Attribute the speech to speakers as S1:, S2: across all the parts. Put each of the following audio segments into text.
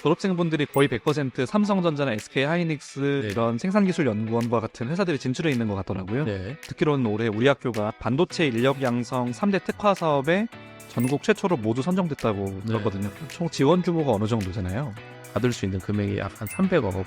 S1: 졸업생분들이 거의 100% 삼성전자나 SK하이닉스
S2: 네.
S1: 이런 생산기술연구원과 같은 회사들이 진출해 있는 것 같더라고요.
S2: 네.
S1: 듣기로는 올해 우리 학교가 반도체 인력 양성 3대 특화 사업에 전국 최초로 모두 선정됐다고 들었거든요. 총 지원 규모가 어느 정도 되나요?
S2: 받을 수 있는 금액이 약 한 300억.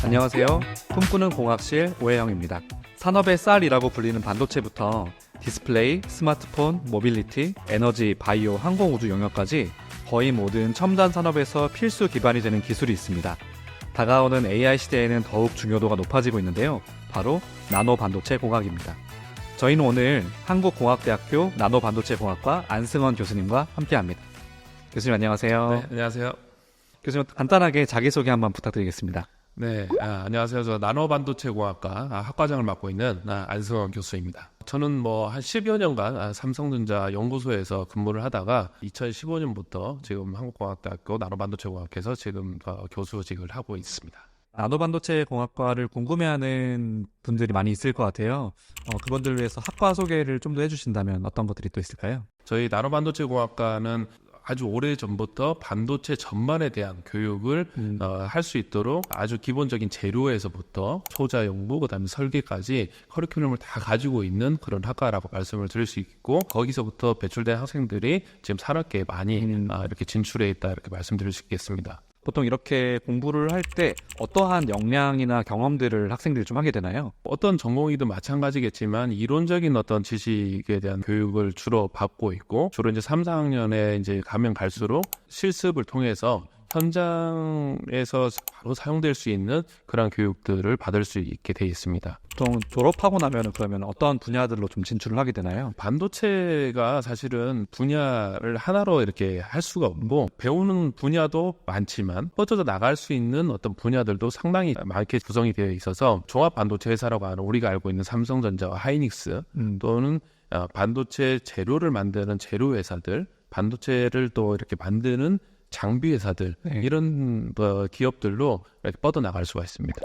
S1: 안녕하세요. 꿈꾸는 공학실 오해영입니다. 산업의 쌀이라고 불리는 반도체부터 디스플레이, 스마트폰, 모빌리티, 에너지, 바이오, 항공, 우주 영역까지 거의 모든 첨단 산업에서 필수 기반이 되는 기술이 있습니다. 다가오는 AI 시대에는 더욱 중요도가 높아지고 있는데요. 바로 나노 반도체 공학입니다. 저희는 오늘 한국공학대학교 나노반도체공학과 안승원 교수님과 함께합니다. 교수님 안녕하세요.
S2: 네, 안녕하세요.
S1: 교수님 간단하게 자기소개 한번 부탁드리겠습니다.
S2: 네, 안녕하세요. 저 나노반도체공학과 학과장을 맡고 있는 안승원 교수입니다. 저는 한 10여 년간 삼성전자 연구소에서 근무를 하다가 2015년부터 지금 한국공학대학교 나노반도체공학에서 지금 교수직을 하고 있습니다.
S1: 나노반도체 공학과를 궁금해하는 분들이 많이 있을 것 같아요. 그분들을 위해서 학과 소개를 좀 더 해주신다면 어떤 것들이 또 있을까요?
S2: 저희 나노반도체공학과는 아주 오래전부터 반도체 전반에 대한 교육을 할 수 있도록 아주 기본적인 재료에서부터 소자 연구, 그다음에 설계까지 커리큘럼을 다 가지고 있는 그런 학과라고 말씀을 드릴 수 있고, 거기서부터 배출된 학생들이 지금 산업계에 많이 이렇게 진출해 있다, 이렇게 말씀드릴 수 있겠습니다.
S1: 보통 이렇게 공부를 할 때 어떠한 역량이나 경험들을 학생들이 좀 하게 되나요?
S2: 어떤 전공이든 마찬가지겠지만 이론적인 어떤 지식에 대한 교육을 주로 받고 있고, 주로 이제 3, 4학년에 이제 가면 갈수록 실습을 통해서 현장에서 바로 사용될 수 있는 그런 교육들을 받을 수 있게 돼 있습니다.
S1: 보통 졸업하고 나면 그러면 어떤 분야들로 좀 진출을 하게 되나요?
S2: 반도체가 사실은 분야를 하나로 이렇게 할 수가 없고, 배우는 분야도 많지만 뻗어져 나갈 수 있는 어떤 분야들도 상당히 많게 구성이 되어 있어서, 종합 반도체 회사라고 하는 우리가 알고 있는 삼성전자와 하이닉스 또는 반도체 재료를 만드는 재료 회사들, 반도체를 또 이렇게 만드는 장비 회사들, 이런 기업들로 이렇게 뻗어나갈 수가 있습니다.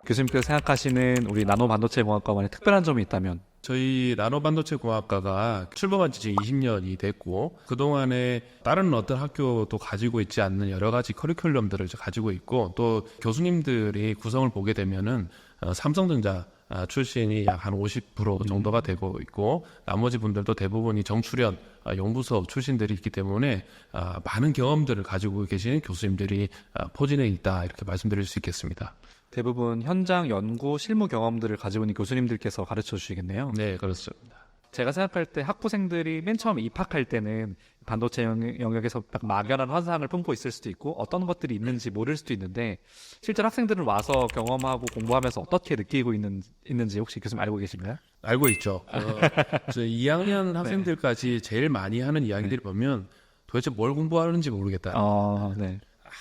S1: 교수님께서 생각하시는 우리 나노반도체 공학과만의 특별한 점이 있다면?
S2: 저희 나노반도체공학과가 출범한 지 지금 20년이 됐고, 그동안에 다른 어떤 학교도 가지고 있지 않는 여러 가지 커리큘럼들을 가지고 있고, 또 교수님들이 구성을 보게 되면은 삼성전자 출신이 약 한 50% 정도가 되고 있고, 나머지 분들도 대부분이 정출연 연구소 출신들이 있기 때문에 많은 경험들을 가지고 계신 교수님들이 포진해 있다, 이렇게 말씀드릴 수 있겠습니다.
S1: 대부분 현장 연구 실무 경험들을 가지고 있는 교수님들께서 가르쳐 주시겠네요.
S2: 네, 그렇습니다.
S1: 제가 생각할 때 학부생들이 맨 처음 입학할 때는 반도체 영역에서 막연한 환상을 품고 있을 수도 있고 어떤 것들이 있는지 모를 수도 있는데, 실제로 학생들은 와서 경험하고 공부하면서 어떻게 느끼고 있는지 혹시 교수님 알고 계신가요?
S2: 알고 있죠. 2학년 학생들까지 제일 많이 하는 이야기들을 보면 도대체 뭘 공부하는지 모르겠다.
S1: 네.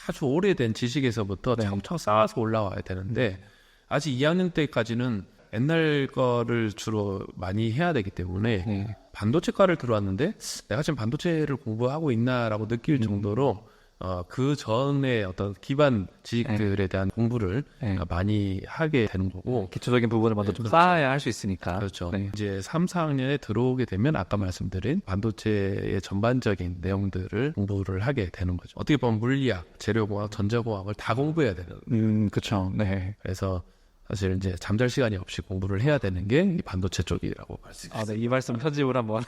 S2: 아주 오래된 지식에서부터 차곡차곡 쌓아서 올라와야 되는데, 아직 2학년 때까지는 옛날 거를 주로 많이 해야 되기 때문에 반도체과를 들어왔는데 내가 지금 반도체를 공부하고 있나라고 느낄 정도로 그 전에 어떤 기반 지식들에 대한 공부를 많이 하게 되는 거고,
S1: 기초적인 부분을 먼저 좀
S2: 그렇죠.
S1: 쌓아야 할 수 있으니까.
S2: 그렇죠.
S1: 네.
S2: 이제 3, 4학년에 들어오게 되면 아까 말씀드린 반도체의 전반적인 내용들을 공부를 하게 되는 거죠. 어떻게 보면 물리학, 재료공학, 전자공학을 다 공부해야 되는.
S1: 그렇죠. 네.
S2: 그래서 사실 이제 잠잘 시간이 없이 공부를 해야 되는 게 이 반도체 쪽이라고 할 수 있습니다.
S1: 네, 이 말씀 편집을 한번.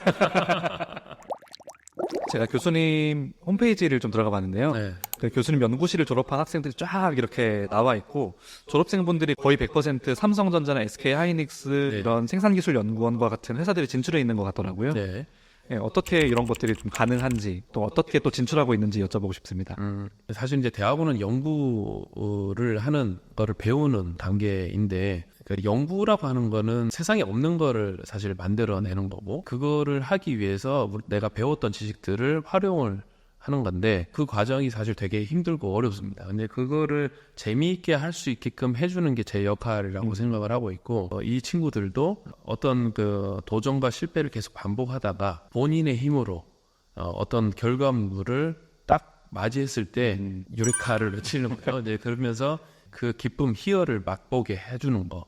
S1: 제가 교수님 홈페이지를 좀 들어가 봤는데요. 그 교수님 연구실을 졸업한 학생들이 쫙 이렇게 나와 있고, 졸업생분들이 거의 100% 삼성전자나 SK하이닉스 이런 생산기술연구원과 같은 회사들이 진출해 있는 것 같더라고요.
S2: 네.
S1: 어떻게 이런 것들이 좀 가능한지, 또 어떻게 또 진출하고 있는지 여쭤보고 싶습니다.
S2: 사실 이제 대학원은 연구를 하는 거를 배우는 단계인데, 그 연구라고 하는 거는 세상에 없는 거를 사실 만들어내는 거고, 그거를 하기 위해서 내가 배웠던 지식들을 활용을 하는 건데, 그 과정이 사실 되게 힘들고 어렵습니다. 근데 그거를 재미있게 할 수 있게끔 해주는 게 제 역할이라고 생각을 하고 있고, 이 친구들도 어떤 그 도전과 실패를 계속 반복하다가 본인의 힘으로 어떤 결과물을 딱 맞이했을 때 유레카를 외치는 거예요. 이제 그러면서 그 기쁨, 희열을 맛보게 해주는 거.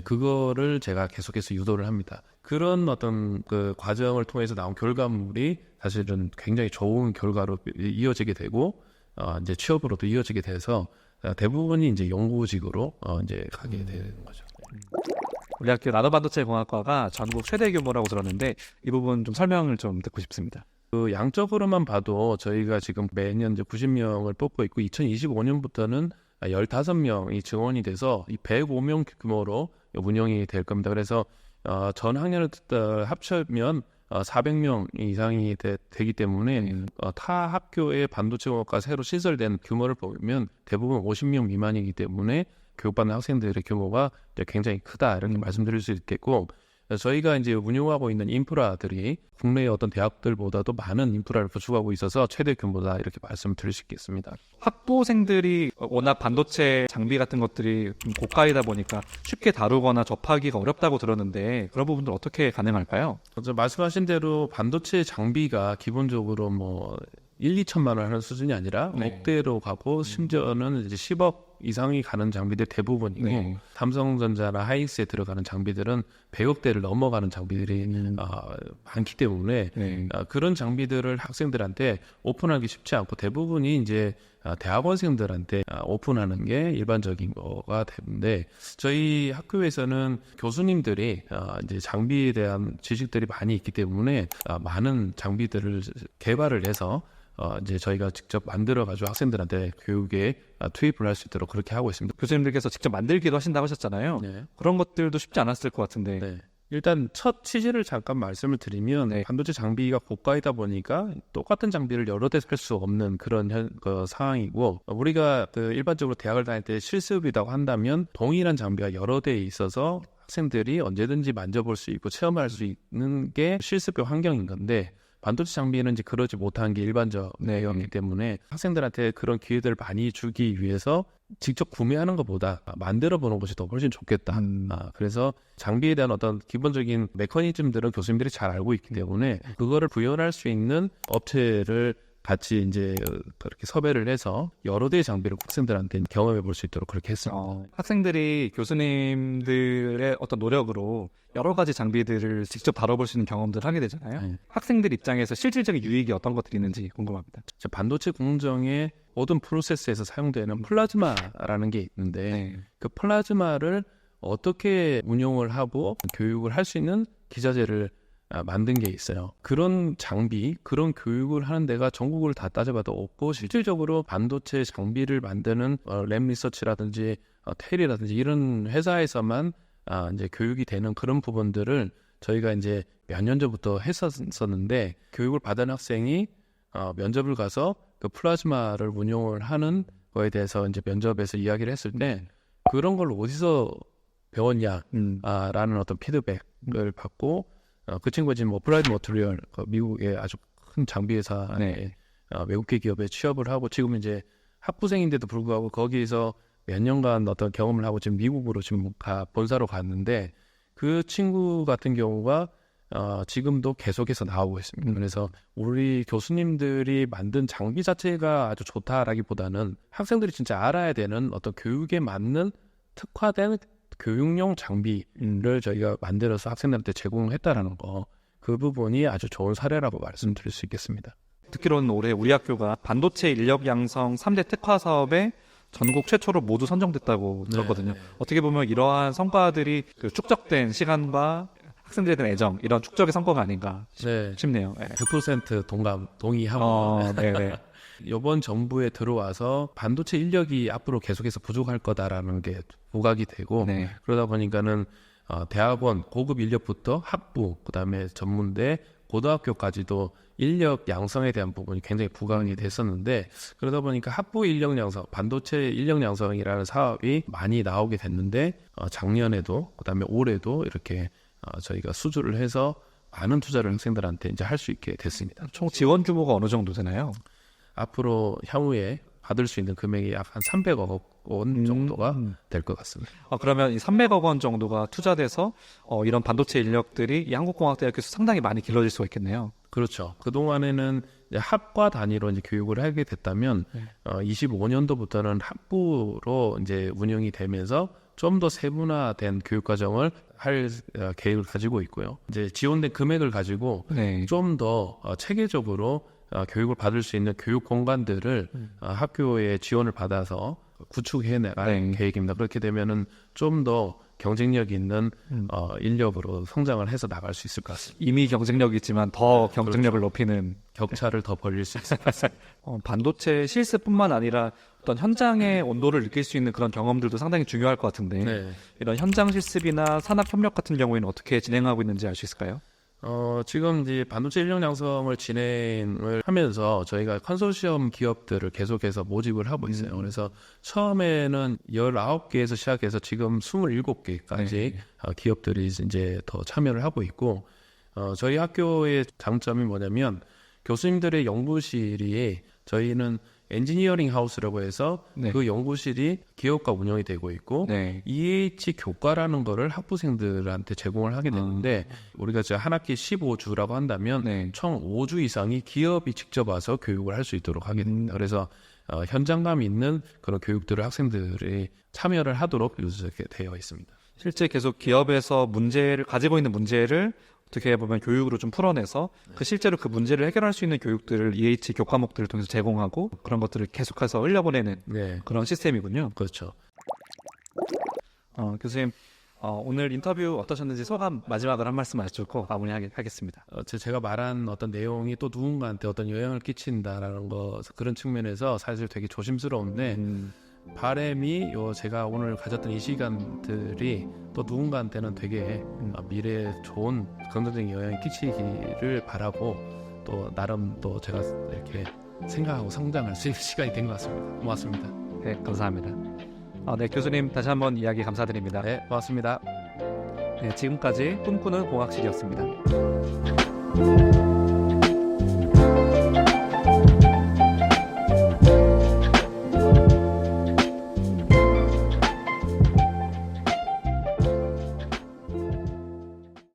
S2: 그거를 제가 계속해서 유도를 합니다. 그런 어떤 그 과정을 통해서 나온 결과물이 사실은 굉장히 좋은 결과로 이어지게 되고 이제 취업으로도 이어지게 돼서 대부분이 이제 연구직으로 이제 가게 되는 거죠.
S1: 우리 학교 나노반도체 공학과가 전국 최대 규모라고 들었는데 이 부분 좀 설명을 좀 듣고 싶습니다.
S2: 그 양적으로만 봐도 저희가 지금 매년 이제 90명을 뽑고 있고 2025년부터는 15명이 증원이 돼서 이 105명 규모로 운영이 될 겁니다. 그래서 전 학년을 합치면 400명 이상이 되기 때문에 타 학교의 반도체 공학과 새로 신설된 규모를 보면 대부분 50명 미만이기 때문에 교육받는 학생들의 규모가 이제 굉장히 크다 이렇게 말씀드릴 수 있겠고 저희가 이제 운영하고 있는 인프라들이 국내의 어떤 대학들보다도 많은 인프라를 구축하고 있어서 최대 규모다 이렇게 말씀드릴 수 있겠습니다.
S1: 학부생들이 워낙 반도체 장비 같은 것들이 좀 고가이다 보니까 쉽게 다루거나 접하기가 어렵다고 들었는데 그런 부분들 어떻게 가능할까요?
S2: 먼저 말씀하신 대로 반도체 장비가 기본적으로 뭐 1, 2천만 원 하는 수준이 아니라
S1: 네.
S2: 억대로 가고 심지어는 이제 10억 이상이 가는 장비들 대부분이고
S1: 네.
S2: 삼성전자나 하이닉스에 들어가는 장비들은 100억대를 넘어가는 장비들이 많기 때문에
S1: 네.
S2: 그런 장비들을 학생들한테 오픈하기 쉽지 않고 대부분이 이제 대학원생들한테 오픈하는 게 일반적인 거가 되는데 저희 학교에서는 교수님들이 이제 장비에 대한 지식들이 많이 있기 때문에 많은 장비들을 개발을 해서 이제 저희가 직접 만들어가지고 학생들한테 교육에 투입을 할 수 있도록 그렇게 하고 있습니다.
S1: 교수님들께서 직접 만들기도 하신다고 하셨잖아요.
S2: 네.
S1: 그런 것들도 쉽지 않았을 것 같은데.
S2: 네. 일단 첫 취지를 잠깐 말씀을 드리면
S1: 네.
S2: 반도체 장비가 고가이다 보니까 똑같은 장비를 여러 대 살 수 없는 그런 상황이고 우리가 일반적으로 대학을 다닐 때 실습이라고 한다면 동일한 장비가 여러 대 있어서 학생들이 언제든지 만져볼 수 있고 체험할 수 있는 게 실습의 환경인 건데 반도체 장비는 이제 그러지 못한 게 일반적이었기 때문에 학생들한테 그런 기회들을 많이 주기 위해서 직접 구매하는 것보다 만들어 보는 것이 더 훨씬 좋겠다. 그래서 장비에 대한 어떤 기본적인 메커니즘들은 교수님들이 잘 알고 있기 때문에 그거를 구현할 수 있는 업체를 같이 이제 그렇게 섭외를 해서 여러 대의 장비를 학생들한테 경험해 볼 수 있도록 그렇게 했습니다.
S1: 학생들이 교수님들의 어떤 노력으로 여러 가지 장비들을 직접 다뤄볼 수 있는 경험들을 하게 되잖아요.
S2: 네.
S1: 학생들 입장에서 실질적인 유익이 어떤 것들이 있는지 궁금합니다.
S2: 반도체 공정의 모든 프로세스에서 사용되는 플라즈마라는 게 있는데
S1: 네.
S2: 그 플라즈마를 어떻게 운용을 하고 교육을 할 수 있는 기자재를 만든 게 있어요. 그런 장비, 그런 교육을 하는 데가 전국을 다 따져봐도 없고 실질적으로 반도체 장비를 만드는 램 리서치라든지 텔이라든지 이런 회사에서만 이제 교육이 되는 그런 부분들을 저희가 이제 몇 년 전부터 했었는데 교육을 받은 학생이 면접을 가서 그 플라즈마를 운용을 하는 거에 대해서 이제 면접에서 이야기를 했을 때 그런 걸 어디서 배웠냐라는 어떤 피드백을 받고 그 친구가 지금 어플라이드 머티리얼 미국의 아주 큰 장비 회사에
S1: 네.
S2: 외국계 기업에 취업을 하고 지금 이제 학부생인데도 불구하고 거기에서 몇 년간 어떤 경험을 하고 지금 미국으로 지금 본사로 갔는데 그 친구 같은 경우가 지금도 계속해서 나오고 있습니다. 그래서 우리 교수님들이 만든 장비 자체가 아주 좋다라기보다는 학생들이 진짜 알아야 되는 어떤 교육에 맞는 특화된 교육용 장비를 저희가 만들어서 학생들한테 제공했다라는 거, 그 부분이 아주 좋은 사례라고 말씀드릴 수 있겠습니다.
S1: 듣기로는 올해 우리 학교가 반도체 인력 양성 3대 특화 사업에 전국 최초로 모두 선정됐다고 들었거든요. 어떻게 보면 이러한 성과들이 그 축적된 시간과 학생들에 대한 애정, 이런 축적의 성과가 아닌가 싶네요. 네.
S2: 100% 동의하고
S1: 네네.
S2: 이번 정부에 들어와서 반도체 인력이 앞으로 계속해서 부족할 거다라는 게 부각이 되고
S1: 네.
S2: 그러다 보니까는 대학원 고급 인력부터 학부 그다음에 전문대 고등학교까지도 인력 양성에 대한 부분이 굉장히 부각이 됐었는데 그러다 보니까 학부 인력 양성, 반도체 인력 양성이라는 사업이 많이 나오게 됐는데 작년에도 그다음에 올해도 이렇게 저희가 수주를 해서 많은 투자를 학생들한테 이제 할 수 있게 됐습니다.
S1: 총 지원 규모가 어느 정도 되나요?
S2: 앞으로 향후에 받을 수 있는 금액이 약 한 300억 원 정도가 될 것 같습니다.
S1: 그러면 이 300억 원 정도가 투자돼서 이런 반도체 인력들이 이 한국공학대학교에서 상당히 많이 길러질 수가 있겠네요.
S2: 그렇죠. 그동안에는 이제 학과 단위로 이제 교육을 하게 됐다면 25년도부터는 학부로 이제 운영이 되면서 좀 더 세분화된 교육 과정을 할 계획을 가지고 있고요. 이제 지원된 금액을 가지고
S1: 네.
S2: 좀 더 체계적으로 교육을 받을 수 있는 교육 공간들을 학교에 지원을 받아서 구축해 나갈
S1: 네.
S2: 계획입니다. 그렇게 되면은 좀 더 경쟁력 있는 인력으로 성장을 해서 나갈 수 있을 것 같습니다.
S1: 이미 경쟁력이 있지만 더 경쟁력을 높이는
S2: 격차를 더 벌릴 수 있을 것 같습니다.
S1: 반도체 실습뿐만 아니라 어떤 현장의 온도를 느낄 수 있는 그런 경험들도 상당히 중요할 것 같은데
S2: 네.
S1: 이런 현장 실습이나 산학 협력 같은 경우에는 어떻게 진행하고 있는지 알 수 있을까요?
S2: 지금 이제 반도체 인력 양성을 진행을 하면서 저희가 컨소시엄 기업들을 계속해서 모집을 하고 있어요. 그래서 처음에는 19개에서 시작해서 지금 27개까지 기업들이 이제 더 참여를 하고 있고, 저희 학교의 장점이 뭐냐면 교수님들의 연구실이 저희는 엔지니어링 하우스라고 해서
S1: 네.
S2: 그 연구실이 기업과 운영이 되고 있고
S1: 네.
S2: EH 교과라는 거를 학부생들한테 제공을 하게 됐는데 우리가 이제 한 학기 15주라고 한다면
S1: 네.
S2: 총 5주 이상이 기업이 직접 와서 교육을 할 수 있도록 하게 됩니다. 그래서 현장감 있는 그런 교육들을 학생들이 참여를 하도록 이렇게 되어 있습니다.
S1: 실제 계속 기업에서 문제를 가지고 있는 문제를 어떻게 보면 교육으로 좀 풀어내서 그 실제로 그 문제를 해결할 수 있는 교육들을 EH 교과목들을 통해서 제공하고 그런 것들을 계속해서 흘려보내는
S2: 네,
S1: 그런 시스템이군요.
S2: 그렇죠.
S1: 교수님 오늘 인터뷰 어떠셨는지 소감 마지막으로 한 말씀 해주고 마무리하겠습니다.
S2: 제가 말한 어떤 내용이 또 누군가한테 어떤 영향을 끼친다라는 거 그런 측면에서 사실 되게 조심스러운데 바람이 제가 오늘 가졌던 이 시간들이 또 누군가한테는 되게 미래에 좋은 긍정적인 영향을 끼치기를 바라고 또 나름 또 제가 이렇게 생각하고 성장할 수 있는 시간이 된 것 같습니다. 고맙습니다.
S1: 네, 감사합니다. 네, 교수님 다시 한번 이야기 감사드립니다.
S2: 네, 고맙습니다.
S1: 네, 지금까지 꿈꾸는 공학실이었습니다.